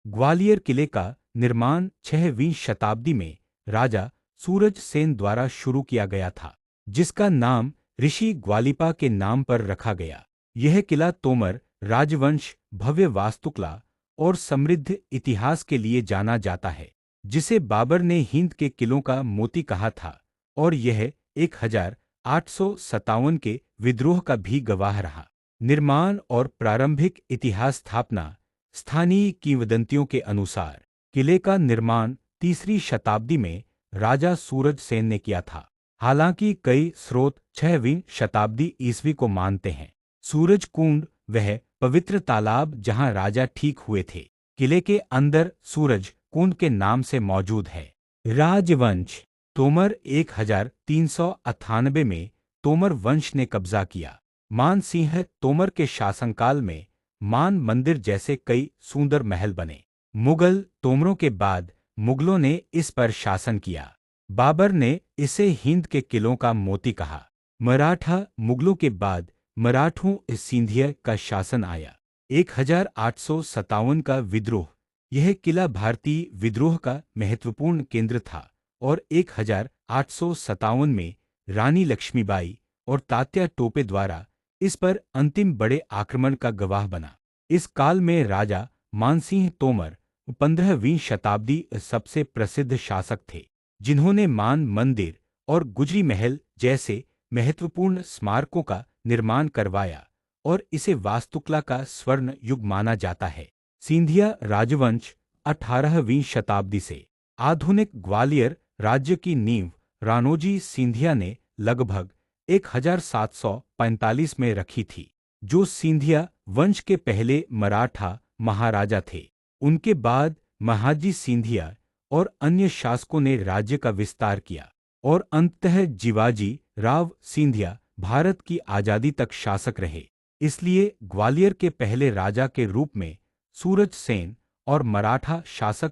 ग्वालियर किले का निर्माण 6वीं शताब्दी में राजा सूरज सेन द्वारा शुरू किया गया था, जिसका नाम ऋषि ग्वालिपा के नाम पर रखा गया। यह किला तोमर राजवंश, भव्य वास्तुकला और समृद्ध इतिहास के लिए जाना जाता है, जिसे बाबर ने हिंद के किलों का मोती कहा था, और यह 1857 के विद्रोह का भी गवाह रहा। निर्माण और प्रारंभिक इतिहास। स्थापना। स्थानीय किंवदंतियों के अनुसार किले का निर्माण 3री शताब्दी में राजा सूरज सेन ने किया था। हालांकि कई स्रोत 6वीं शताब्दी ईस्वी को मानते हैं। सूरज कुंड, वह पवित्र तालाब जहां राजा ठीक हुए थे, किले के अंदर सूरज कुंड के नाम से मौजूद है। राजवंश। तोमर 1398 में तोमर वंश ने कब्जा किया। मान सिंह तोमर के शासनकाल में मान मंदिर जैसे कई सुंदर महल बने। मुगल तोमरों के बाद मुगलों ने इस पर शासन किया। बाबर ने इसे हिंद के किलों का मोती कहा। मराठा। मुगलों के बाद मराठों सिंधिया का शासन आया। 1857 का विद्रोह। यह किला भारतीय विद्रोह का महत्वपूर्ण केंद्र था और 1857 में रानी लक्ष्मीबाई और तात्या टोपे द्वारा इस पर अंतिम बड़े आक्रमण का गवाह बना। इस काल में राजा मानसिंह तोमर 15वीं शताब्दी सबसे प्रसिद्ध शासक थे, जिन्होंने मान मंदिर और गुजरी महल जैसे महत्वपूर्ण स्मारकों का निर्माण करवाया और इसे वास्तुकला का स्वर्ण युग माना जाता है। सिंधिया राजवंश 18वीं शताब्दी से। आधुनिक ग्वालियर राज्य की नींव राणोजी सिंधिया ने लगभग 1745 में रखी थी, जो सिंधिया वंश के पहले मराठा महाराजा थे। उनके बाद महाजी सिंधिया और अन्य शासकों ने राज्य का विस्तार किया और अंततः जिवाजी राव सिंधिया भारत की आजादी तक शासक रहे। इसलिए ग्वालियर के पहले राजा के रूप में सूरज सेन और मराठा शासक